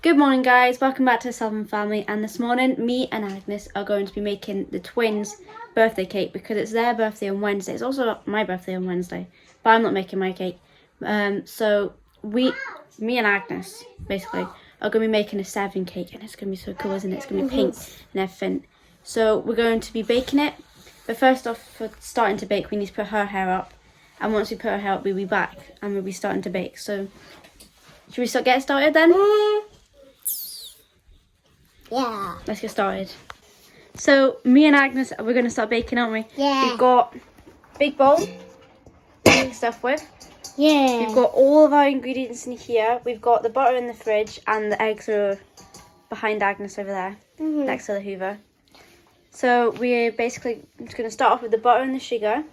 Good morning guys, welcome back to the Sullivan family, and this morning me and Agnes are going to be making the twins' birthday cake because it's their birthday on Wednesday. It's also my birthday on Wednesday, but I'm not making my cake. So me and Agnes basically are going to be making a 7 cake, and it's going to be so cool, isn't it? It's going to be pink and everything. So we're going to be baking it, but first off, for starting to bake we need to put her hair up, and once we put her hair up we'll be back and we'll be starting to bake. So should we get started then? Yeah. Let's get started. So me and Agnes, we're going to start baking, aren't we? Yeah. We've got big bowl to make stuff with. Yeah. We've got all of our ingredients in here. We've got the butter in the fridge, and the eggs are behind Agnes over there, next to the Hoover. So we're basically just going to start off with the butter and the sugar,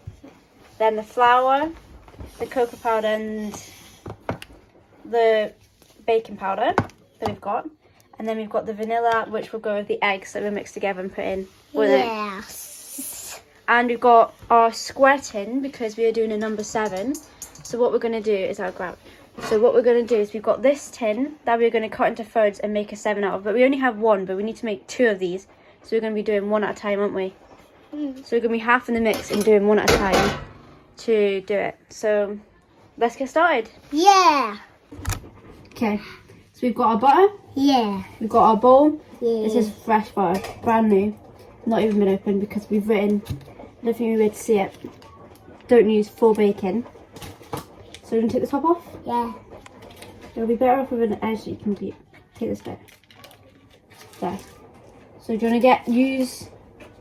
then the flour, the cocoa powder, and the baking powder that we've got. And then we've got the vanilla, which will go with the eggs that we mix together and put in with it. Yes. And we've got our square tin because we are doing a number 7. So what we're going to do is So what we're going to do is we've got this tin that we're going to cut into thirds and make a 7 out of. But we only have 1, but we need to make 2 of these. So we're going to be doing 1 at a time, aren't we? So we're going to be half in the mix and doing 1 at a time to do it. So let's get started. Yeah. Okay. So we've got our butter. Yeah. We've got our bowl. Yeah. This is fresh butter, brand new. Not even been opened because we've written, I don't think you'll be able to see it, don't use full bacon. So we're going to take the top off. Yeah. It'll be better off with an edge that you can take this bit. There. So do you want to use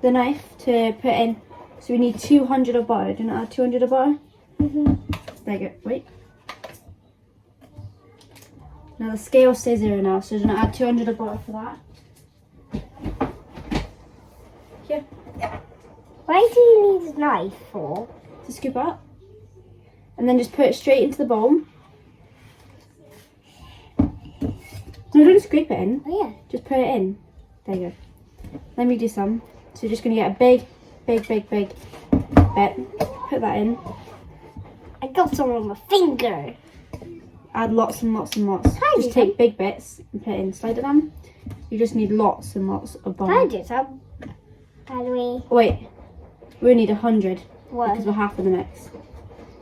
the knife to put in, so we need 200 of butter. Do you want to add 200 of butter? There you go, wait. Now the scale stays 0 now, so you're going to add 200 of butter for that. Here. Why do you need a knife for? To scoop up. And then just put it straight into the bowl. No, don't scrape it in. Oh yeah. Just put it in. There you go. Let me do some. So you're just going to get a big bit. Put that in. I got some on my finger. Add lots and lots and lots. Can I just do take some? big bits and put it in. Slide it down. You just need lots and lots of butter. Can I do some? How do we? Wait. We only need 100 What? because we're half in the mix.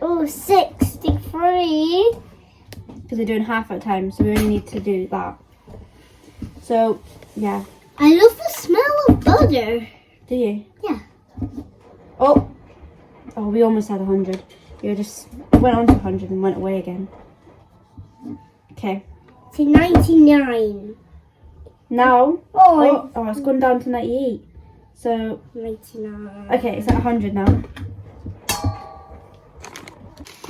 Oh, 63. Because we're doing half at a time, so we only need to do that. So, yeah. I love the smell of butter. Do you? Yeah. Oh, we almost had 100. You just went on to 100 and went away again. Okay. To 99. Now, Oh. it's gone down to 98. So, 99. okay, it's at 100 now.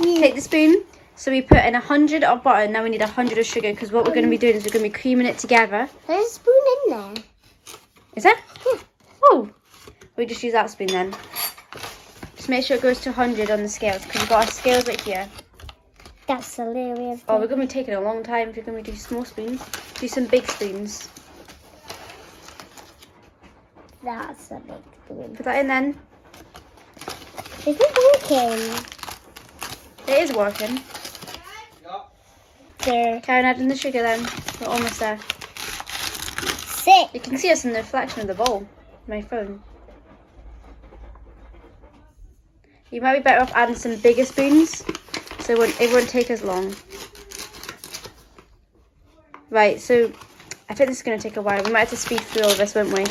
Take the spoon. So we put in 100 of butter, now we need 100 of sugar, because what we're going to be doing is we're going to be creaming it together. There's a spoon in there. Is there? Yeah. Oh, we just use that spoon then. Just make sure it goes to 100 on the scales, because we've got our scales right here. That's hilarious. Oh, we're going to be taking a long time if you're going to do small spoons. Do some big spoons. That's a big spoon. Put that in then. Is it working? It is working. There. Karen, adding the sugar then. We're almost there. 6. You can see us in the reflection of the bowl. My phone. You might be better off adding some bigger spoons, so it won't take as long. Right, so I think this is going to take a while. We might have to speed through all this, won't we?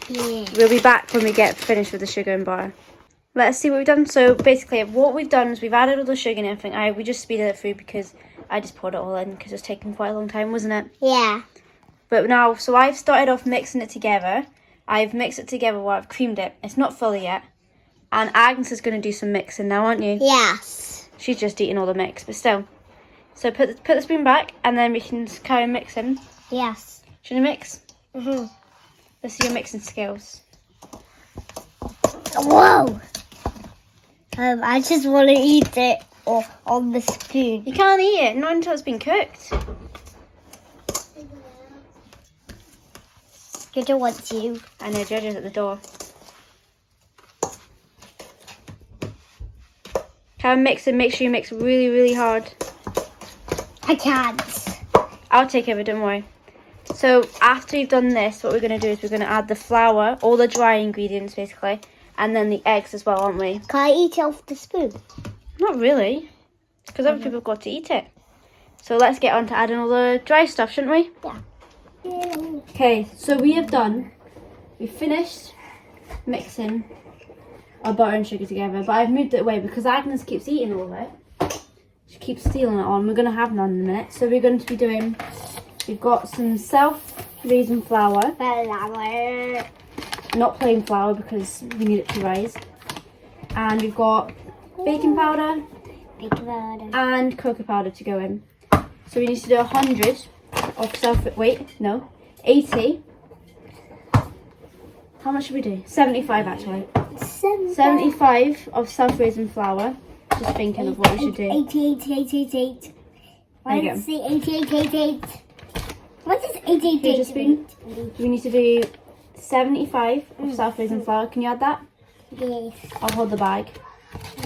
Yeah. We'll be back when we get finished with the sugar and butter. Let's see what we've done. So basically what we've done is we've added all the sugar and everything. We just speeded it through because I just poured it all in because it was taking quite a long time, wasn't it? Yeah. But now, so I've started off mixing it together. I've mixed it together while I've creamed it. It's not fully yet. And Agnes is going to do some mixing now, aren't you? Yes. She's just eating all the mix, but still. So put the spoon back and then we can carry on mixing. Yes. Should I mix? Mhm. Let's see your mixing skills. Whoa. I just want to eat it on the spoon. You can't eat it, not until it's been cooked. Jojo wants you. I know, Jojo's at the door. Can mix and make sure you mix really, really hard. I can't. I'll take over, don't worry. So after you've done this, what we're going to do is we're going to add the flour, all the dry ingredients basically, and then the eggs as well, aren't we? Can I eat it off the spoon? Not really, because other people have got to eat it. So let's get on to adding all the dry stuff, shouldn't we? Yeah. Okay, so we've finished mixing our butter and sugar together, but I've moved it away because Agnes keeps eating all of it. She keeps stealing it on. We're going to have none in a minute. So we're going to be doing, we've got some self-raising flour. Not plain flour because we need it to rise. And we've got baking powder and cocoa powder to go in. So we need to do 100 of 80. How much should we do? 75 actually. 75 of self-raising flour. Just thinking of what we should do. 88. There you go. Let's see, 88. What is 88? Here's a spoon. We need to do 75 of self-raising flour. Can you add that? Yes. I'll hold the bag.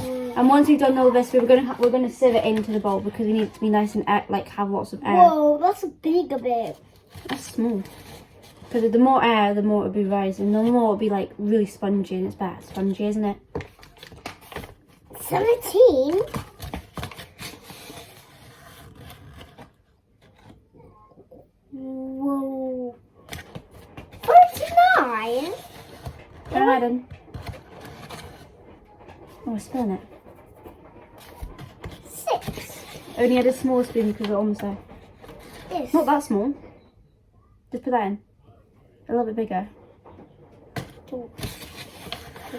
And once we've done all this, we're gonna sieve it into the bowl because we need it to be nice and have lots of air. Whoa, that's a big bit. That's small. Because the more air, the more it'll be rising. The more it'll be like really spongy, and it's better spongy, isn't it? 17. Whoa. 49. Go ahead then. Oh, we're spilling it. 6. I only had a small spoon because we're almost there. This. Not that small. Just put that in. A little bit bigger.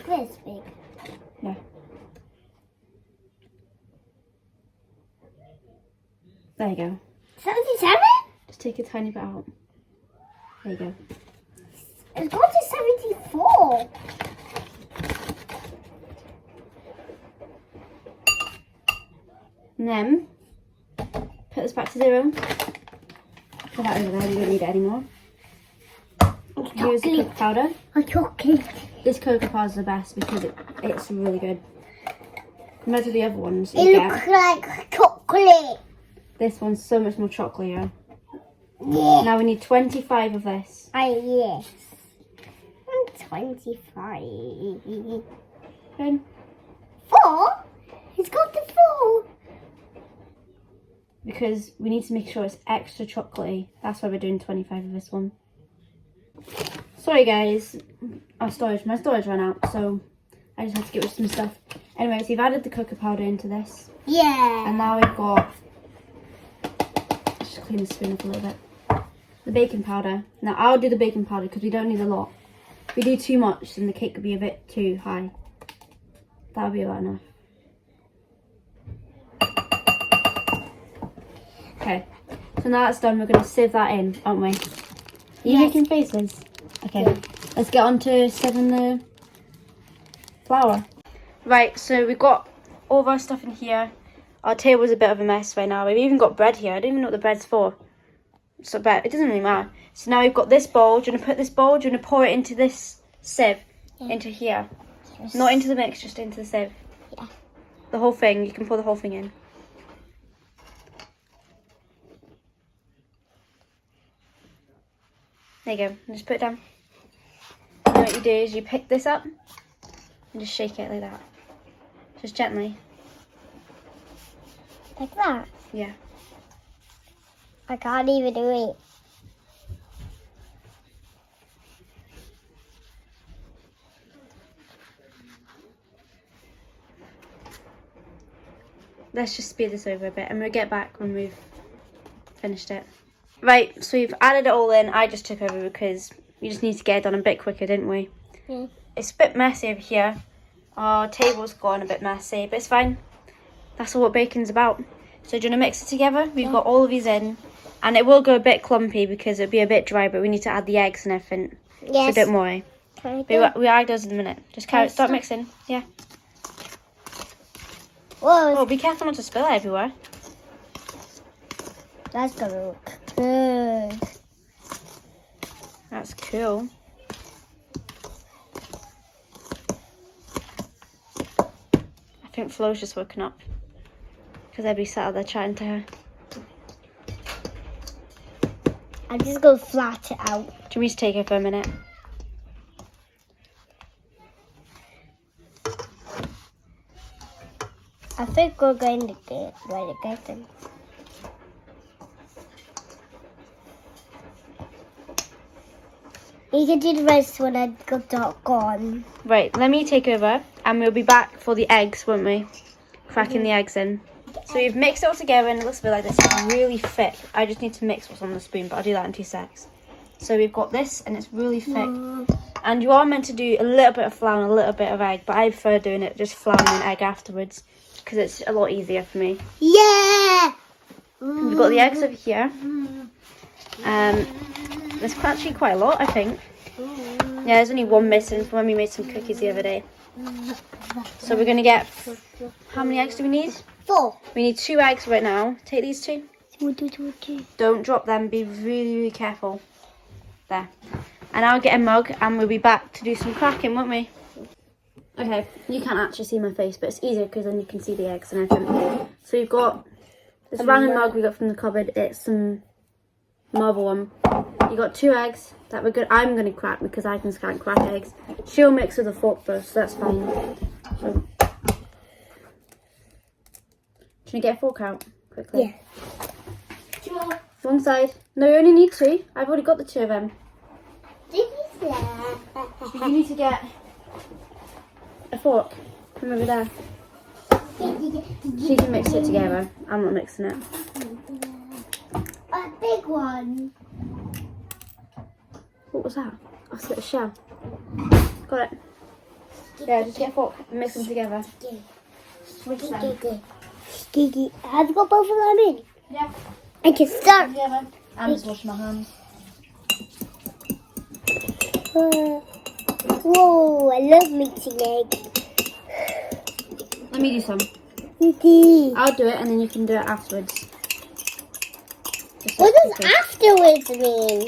This big. Yeah. There you go. 77? Just take a tiny bit out. There you go. It's gone to 74. And then put this back to 0. Put that over there. We don't need it anymore. Here's the cocoa powder. A chocolate. This cocoa powder is the best because it's really good. Compared to the other ones, It looks like chocolate. This one's so much more chocolatey. Yeah. Now we need 25 of this. Yes. And 25. Okay. 4? It's got the 4. Because we need to make sure it's extra chocolatey. That's why we're doing 25 of this one. Sorry guys, my storage ran out, so I just had to get rid of some stuff. Anyways, we've added the cocoa powder into this. Yeah. And now we've got, just clean the spoon up a little bit, the baking powder. Now I'll do the baking powder because we don't need a lot. If we do too much, then the cake could be a bit too high. That'll be about enough. Okay, so now that's done, we're going to sieve that in, aren't we? Are you making faces? Okay, let's get on to sieving the flour. Right, so we've got all of our stuff in here. Our table's a bit of a mess right now. We've even got bread here. I don't even know what the bread's for. So it doesn't really matter. So now we've got this bowl. Do you want to put this bowl? Do you want to pour it into this sieve? Yeah. Into here. Yes. Not into the mix, just into the sieve. Yeah. The whole thing. You can pour the whole thing in. There you go. Just put it down. And what you do is you pick this up and just shake it like that. Just gently. Like that? Yeah. I can't even do it. Let's just speed this over a bit and we'll get back when we've finished it. Right, so we've added it all in. I just took over because we just need to get it done a bit quicker, didn't we? Yeah. It's a bit messy over here. Our table's gone a bit messy, but it's fine. That's all what bacon's about. So do you want to mix it together? We've got all of these in. And it will go a bit clumpy because it'll be a bit dry, but we need to add the eggs and everything. Yes. So don't worry. We add those in a minute. Just start mixing. Yeah. Whoa. Oh, be careful not to spill it everywhere. That's gonna look good. That's cool. I think Flo's just woken up because everybody sat out there chatting to her. I'm just going to flat it out. Do you want me to take it for a minute? I think we're going to get them. You can do the rest when I got gone. Right, let me take over and we'll be back for the eggs, won't we? Cracking the eggs in. So we've mixed it all together and it looks a bit like this. It's really thick. I just need to mix what's on the spoon, but I'll do that in 2 secs. So we've got this and it's really thick. And you are meant to do a little bit of flour and a little bit of egg, but I prefer doing it just flour and egg afterwards because it's a lot easier for me. Yeah! We've got the eggs over here. There's actually quite a lot, I think. Yeah, there's only one missing from when we made some cookies the other day. So we're going to get... How many eggs do we need? 4. We need 2 eggs right now. Take these 2. Don't drop them. Be really, really careful. There. And I'll get a mug and we'll be back to do some cracking, won't we? Okay, you can't actually see my face, but it's easier because then you can see the eggs and everything. So we've got this random mug we got from the cupboard. It's some marble one. You got 2 eggs that we're good. I'm going to crack because I can't crack eggs. She'll mix with a fork first, so that's fine. So, can you get a fork out quickly? Yeah. One side. No, you only need 2. I've already got the 2 of them. You need to get a fork from over there. She can mix it together. I'm not mixing it. A big one. What was that? Oh, it's a little shell. Got it. Yeah, just get a fork and mix them together. Switch them. Have you got both of them in? Yeah. I can start. Together. I'm just washing my hands. Whoa, I love mixing eggs. Let me do some. Okay. I'll do it and then you can do it afterwards. What does afterwards mean?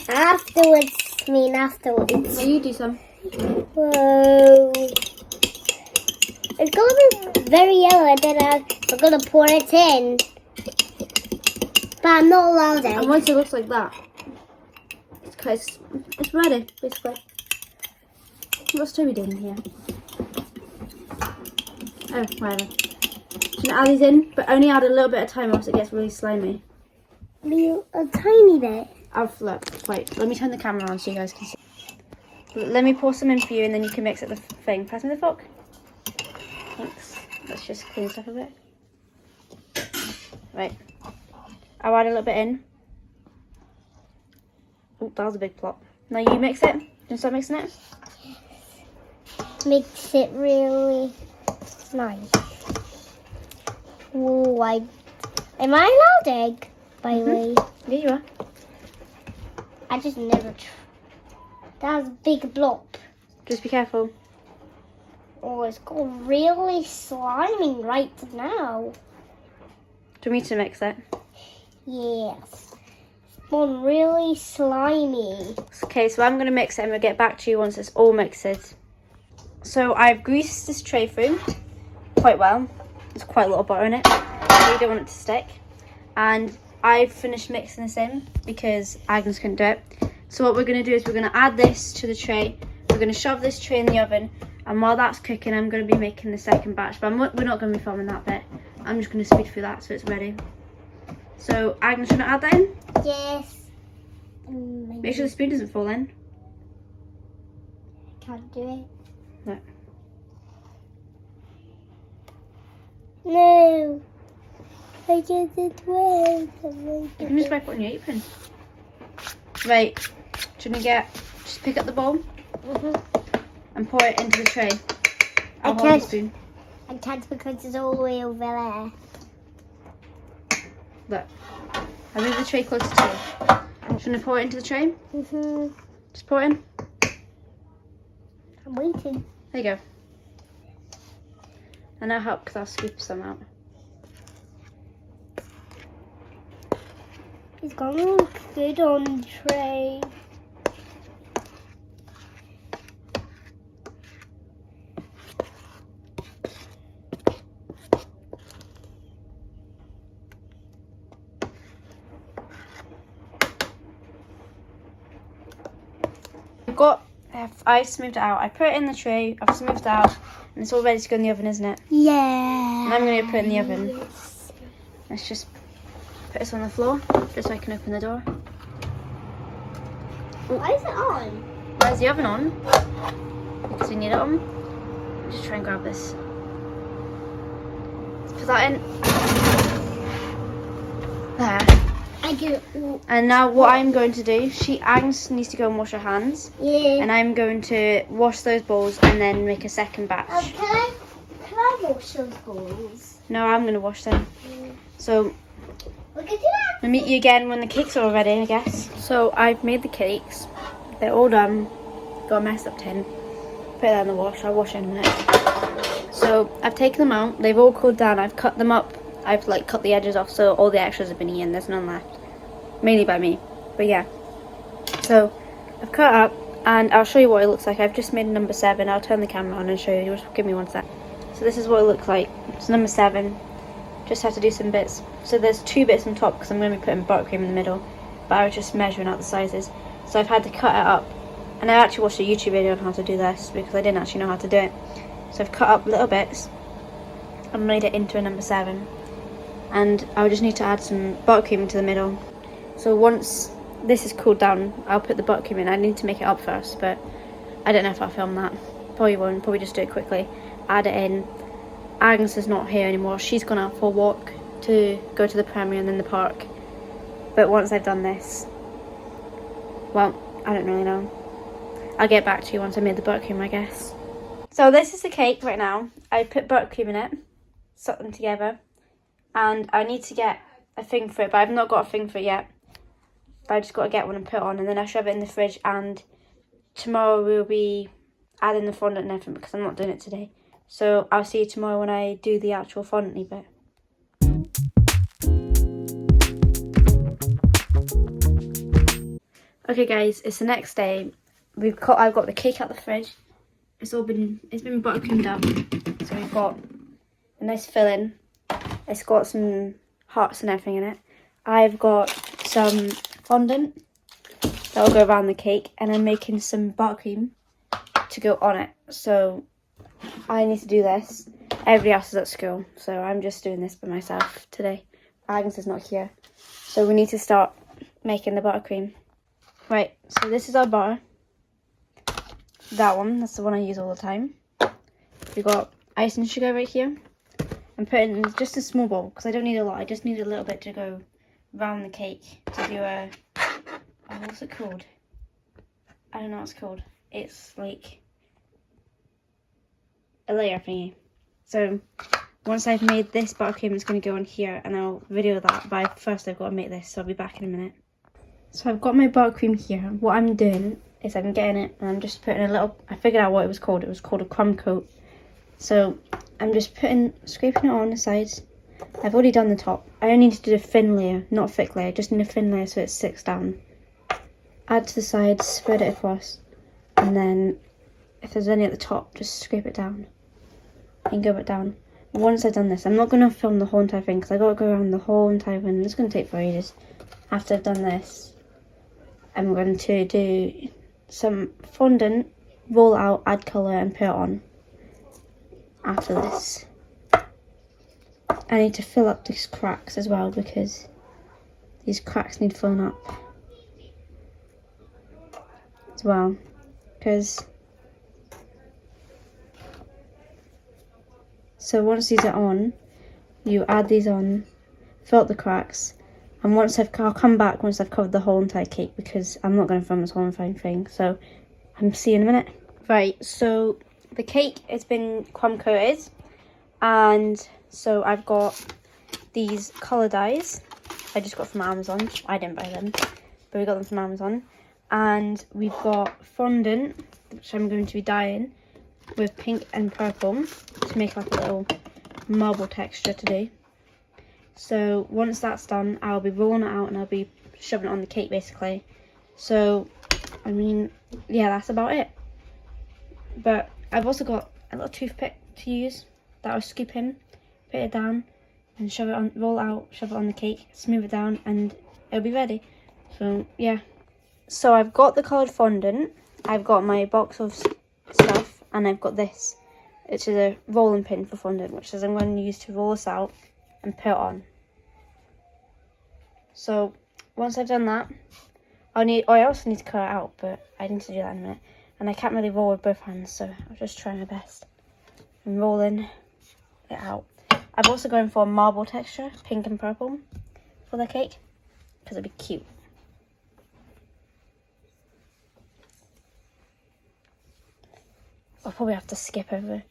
Afterwards mean afterwards. So you do some. Whoa. It's going to be very yellow and then we're going to pour it in. But I'm not allowed it. And once it looks like that, it's ready, basically. What's Toby doing here? Oh, whatever. I'm gonna add these in, but only add a little bit of time else it gets really slimy. A tiny bit. I'll flip. Wait, let me turn the camera on so you guys can see. Let me pour some in for you and then you can mix it the thing. Pass me the fork. Thanks. Let's just clean stuff a bit. Right. I'll add a little bit in. Oh, that was a big plop. Now you mix it. You start mixing it? Makes it really nice. Ooh, am I allowed egg, by the way? Yeah, you are. I just never that was a big blob. Just be careful. Oh, it's got really slimy right now. Do you want me to mix it? Yes. It's gone really slimy. Okay, so I'm going to mix it and we'll get back to you once it's all mixed. So I've greased this tray through quite well. There's quite a lot of butter in it. So you don't want it to stick. And I've finished mixing this in because Agnes couldn't do it. So what we're going to do is we're going to add this to the tray. We're going to shove this tray in the oven. And while that's cooking, I'm going to be making the second batch. But we're not going to be filming that bit. I'm just going to speed through that so it's ready. So Agnes, you want to add that in? Yes. Make sure the spoon doesn't fall in. Can't do it. No. No. I get it wet. You can just wipe it on your apron. Right. Do you want to just pick up the bowl and pour it into the tray? I'll hold the spoon. I can't because it's all the way over there. Look. I'll move the tray closer to you. Do you want to pour it into the tray? Just pour it in. I'm waiting. There you go. And I'll help because I'll scoop some out. It's gonna look good on the tray. I smoothed it out. I put it in the tray, I've smoothed it out, and it's all ready to go in the oven, isn't it? Yeah. And I'm going to put it in the oven. Yes. Let's just put this on the floor, just so I can open the door. Why is it on? Why is the oven on? Because we need it on. Just try and grab this. Let's put that in. There. I do. And now what I'm going to do, Agnes needs to go and wash her hands. Yeah. And I'm going to wash those bowls and then make a second batch. Can I wash those bowls? No, I'm going to wash them. So We can do that. we'll meet you again when the cakes are all ready, I guess. So I've made the cakes. They're all done. Got a messed up tin. Put that in the wash. I'll wash it in a minute. So I've taken them out. They've all cooled down. I've cut them up. I've cut the edges off so all the extras have been eaten. There's none left. Mainly by me. But yeah. So I've cut up and I'll show you what it looks like. I've just made number 7. I'll turn the camera on and show you. Just give me 1 sec. So this is what it looks like. It's number 7. Just have to do some bits. So there's 2 bits on top because I'm going to be putting buttercream in the middle. But I was just measuring out the sizes. So I've had to cut it up. And I actually watched a YouTube video on how to do this because I didn't actually know how to do it. So I've cut up little bits and made it into a number 7. And I just need to add some buttercream into the middle. So once this is cooled down, I'll put the buttercream in. I need to make it up first, but I don't know if I'll film that. Probably won't. Probably just do it quickly. Add it in. Agnes is not here anymore. She's gone out for a walk to go to the premiere and then the park. But once I've done this, well, I don't really know. I'll get back to you once I made the buttercream, I guess. So this is the cake right now. I put buttercream in it, stuck them together, and I need to get a thing for it, but I've not got a thing for it yet. But I just got to get one and put on, and then I shove it in the fridge, and tomorrow we'll be adding the fondant and everything because I'm not doing it today. So I'll see you tomorrow when I do the actual fondant-y bit. Okay guys, it's the next day. I've got the cake out the fridge. It's been buttercreamed up. So we've got a nice filling. It's got some hearts and everything in it. I've got some fondant that will go around the cake, and I'm making some buttercream to go on it. So I need to do this. Everybody else is at school, so I'm just doing this by myself today. Agnes is not here. So we need to start making the buttercream. Right, so this is our butter. That one, that's the one I use all the time. We've got icing sugar right here. I'm putting just a small bowl because I don't need a lot. I just need a little bit to go around the cake to do a, what's it called? I don't know what it's called. It's like a layer thingy. So once I've made this buttercream, it's going to go on here and I'll video that. But first I've got to make this, so I'll be back in a minute. So I've got my buttercream here. What I'm doing is I'm getting it and I'm just putting a little, I figured out what it was called. It was called a crumb coat. So I'm just scraping it on the sides. I've already done the top. I only need to do a thin layer, not a thick layer. Just need a thin layer so it sticks down. Add to the sides, spread it across. And then if there's any at the top, just scrape it down. And go back down. Once I've done this, I'm not going to film the whole entire thing because I've got to go around the whole entire thing. It's going to take for ages. After I've done this, I'm going to do some fondant, roll it out, add colour and put it on. After this, I need to fill up these cracks as well because these cracks need filling up as well. So once these are on, you add these on, fill up the cracks, and I'll come back once I've covered the whole entire cake because I'm not going to film this whole entire thing. So I'll see you in a minute. Right, so the cake has been crumb coated, and so I've got these colour dyes. I just got from Amazon. I didn't buy them, but we got them from Amazon. And we've got fondant, which I'm going to be dyeing with pink and purple to make like a little marble texture today. So once that's done, I'll be rolling it out and I'll be shoving it on the cake basically. So, I mean, yeah, that's about it. But I've also got a little toothpick to use that I'll scoop in, put it down, and shove it on, roll it out, shove it on the cake, smooth it down, and it'll be ready. So, yeah. So I've got the coloured fondant, I've got my box of stuff, and I've got this, which is a rolling pin for fondant, which is I'm going to use to roll this out and put it on. So once I've done that, I also need to cut it out, but I need to do that in a minute. And I can't really roll with both hands, so I'll just try my best. I'm rolling it out. I've also gone for a marble texture, pink and purple, for the cake, because it'd be cute. I'll probably have to skip over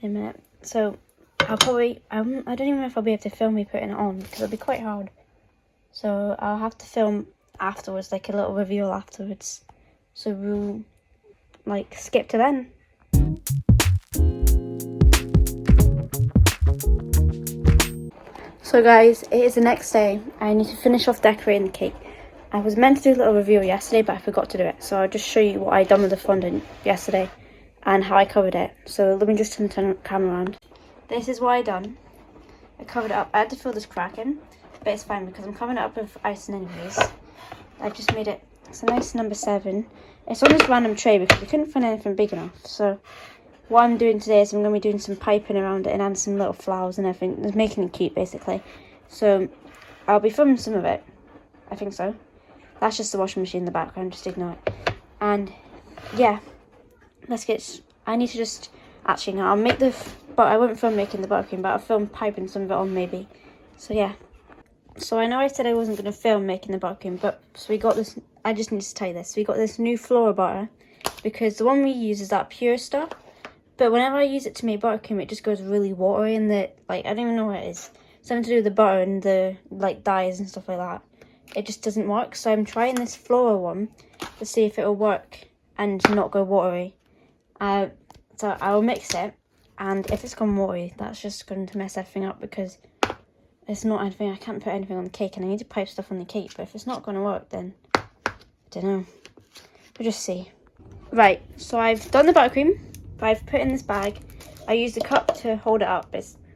in a minute. So I'll probably, I don't even know if I'll be able to film me putting it on, because it'll be quite hard. So I'll have to film afterwards, like a little reveal afterwards. So we'll like skip to then. So guys, it is the next day. I need to finish off decorating the cake. I was meant to do a little reveal yesterday, but I forgot to do it. So I'll just show you what I done with the fondant yesterday and how I covered it. So let me just turn the camera around. This is what I done. I covered it up. I had to fill this crack in, but it's fine because I'm covering it up with icing anyways. I just made it, it's a nice number 7. It's on this random tray because we couldn't find anything big enough. So what I'm doing today is I'm going to be doing some piping around it and adding some little flowers and everything. Just making it cute basically. So I'll be filming some of it. I think so. That's just the washing machine in the background, just ignore it. And yeah, I need to just, actually no, I'll make but I won't film making the buttercream, but I'll film piping some of it on maybe. So yeah. So I know I said I wasn't going to film making the buttercream, but so we got this, I just need to tell you this. We got this new floral butter because the one we use is that pure stuff. But whenever I use it to make buttercream, it just goes really watery and I don't even know what it is. Something to do with the butter and the like dyes and stuff like that. It just doesn't work. So I'm trying this floral one to see if it'll work and not go watery. So I will mix it, and if it's gone watery, that's just going to mess everything up because it's not anything. I can't put anything on the cake, and I need to pipe stuff on the cake. But if it's not going to work, then I don't know. We'll just see. Right. So I've done the buttercream. I've put in this bag. I used a cup to hold it up.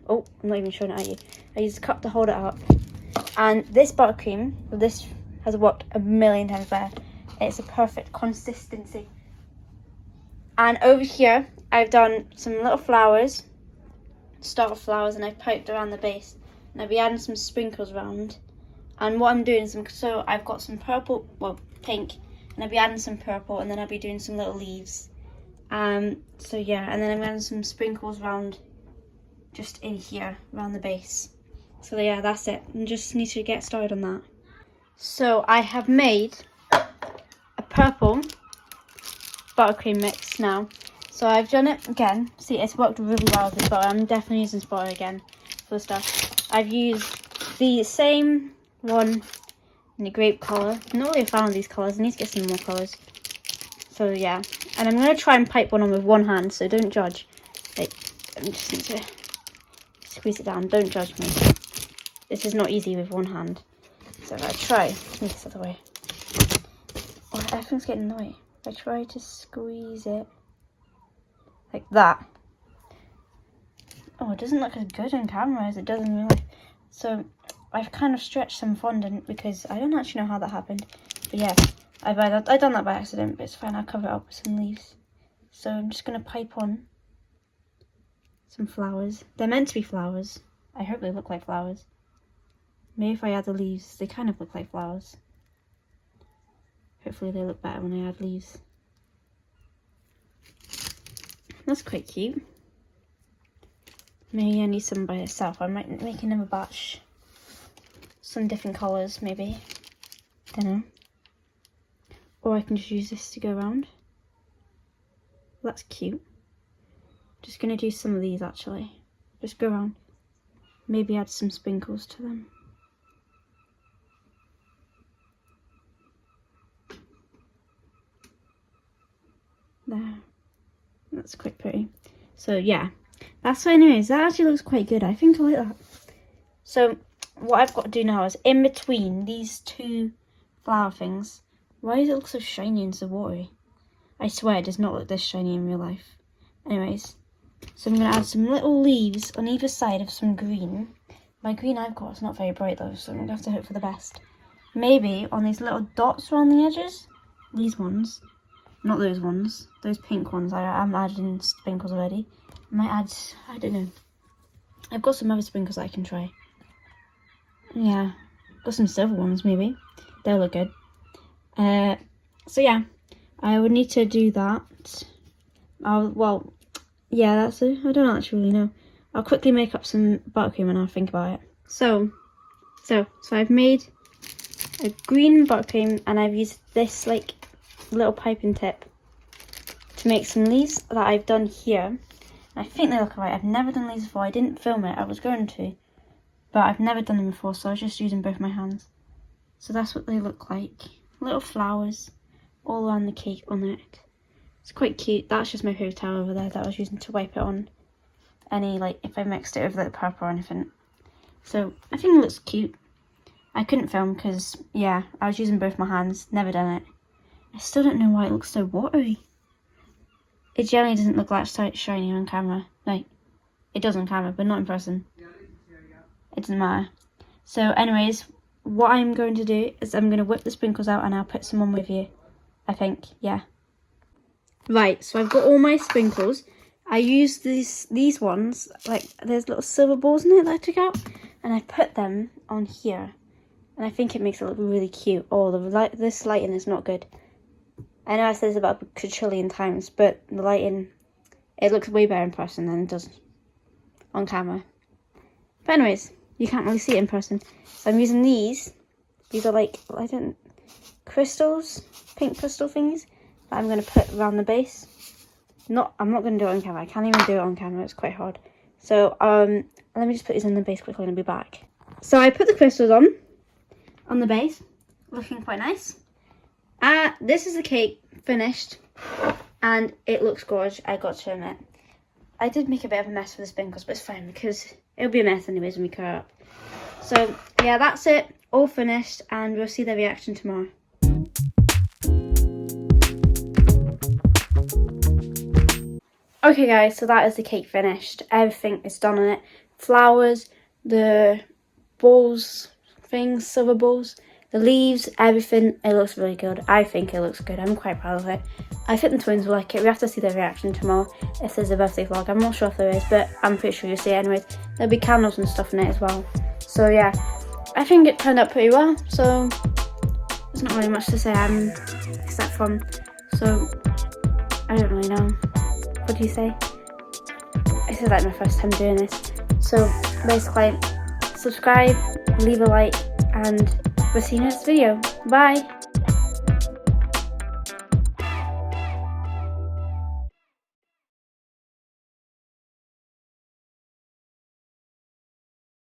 I'm not even showing it at you. I used a cup to hold it up. And this buttercream, this has worked a million times better. It's a perfect consistency. And over here, I've done some little flowers, starter flowers, and I've piped around the base. And I'll be adding some sprinkles around. And what I'm doing is, so I've got some purple, well, pink, and I'll be adding some purple, and then I'll be doing some little leaves. So yeah, and then I'm adding some sprinkles around, just in here, around the base. So yeah, that's it. I just need to get started on that. So I have made a purple buttercream mix now. So I've done it again. See, it's worked really well with this butter. I'm definitely using this butter again for the stuff. I've used the same one in the grape colour. I'm not really a fan of these colours. I need to get some more colours. So yeah, and I'm going to try and pipe one on with one hand, so don't judge. Like, I just need to squeeze it down. Don't judge me. This is not easy with one hand. So if I try, move this other way. Oh, everything's getting in the way. If I try to squeeze it like that. Oh, it doesn't look as good on camera as it does in real life. So I've kind of stretched some fondant because I don't actually know how that happened. But yeah, I've done that by accident, but it's fine. I'll cover it up with some leaves. So I'm just going to pipe on some flowers. They're meant to be flowers. I hope they look like flowers. Maybe if I add the leaves, they kind of look like flowers. Hopefully they look better when I add leaves. That's quite cute. Maybe I need some by itself. I might make another batch. Some different colours, maybe. Don't know. Or I can just use this to go around. That's cute. Just going to do some of these actually. Just go around. Maybe add some sprinkles to them. There. That's quite pretty. So yeah. That's so anyways, that actually looks quite good. I think I like that. So what I've got to do now is in between these two flower things. Why does it look so shiny and so watery? I swear it does not look this shiny in real life. Anyways, so I'm going to add some little leaves on either side of some green. My green I've got is not very bright though, so I'm going to have to hope for the best. Maybe on these little dots around the edges, these ones. Not those ones. Those pink ones. I'm adding sprinkles already. I might add, I don't know. I've got some other sprinkles that I can try. Yeah. Got some silver ones maybe. They'll look good. So yeah. I would need to do that. Well, yeah, that's it. I don't actually really know. I'll quickly make up some buttercream and I'll think about it. So I've made a green buttercream and I've used this like little piping tip to make some leaves that I've done here. And I think they look alright. I've never done these before. I didn't film it. I was going to, but I've never done them before, so I was just using both my hands. So that's what they look like. Little flowers all around the cake on it. It's quite cute. That's just my paper towel over there that I was using to wipe it on any, like, if I mixed it with like purple or anything. So I think it looks cute. I couldn't film because, yeah, I was using both my hands. Never done it. I still don't know why it looks so watery. It generally doesn't look that shiny on camera. Like, it does on camera, but not in person. It doesn't matter. So anyways, what I'm going to do is I'm going to whip the sprinkles out and I'll put some on with you. I think, yeah. Right, so I've got all my sprinkles. I used these ones, like there's little silver balls in it that I took out, and I put them on here. And I think it makes it look really cute. Oh, this lighting is not good. I know I said this about a quadrillion times, but the lighting, it looks way better in person than it does on camera. But anyways, you can't really see it in person. So I'm using these. These are like, crystals, pink crystal things that I'm going to put around the base. I'm not going to do it on camera. I can't even do it on camera. It's quite hard. So let me just put these on the base quickly and I'll be back. So I put the crystals on the base, looking quite nice. This is the cake finished, and it looks gorgeous. I got to admit, I did make a bit of a mess with the sprinkles, but it's fine because it'll be a mess anyways when we cut it up. So yeah, that's it, all finished, and we'll see the reaction tomorrow. Okay guys, so that is the cake finished. Everything is done on it. Flowers, the balls, things, silver balls, the leaves, everything. It looks really good. I think it looks good. I'm quite proud of it. I think the twins will like it. We have to see their reaction tomorrow if there's a birthday vlog. I'm not sure if there is, but I'm pretty sure you'll see it anyways. There'll be candles and stuff in it as well. So yeah, I think it turned out pretty well. So there's not really much to say except from, so I don't really know. What do you say? This is like my first time doing this. So basically, subscribe, leave a like, and we'll see you next video. Bye!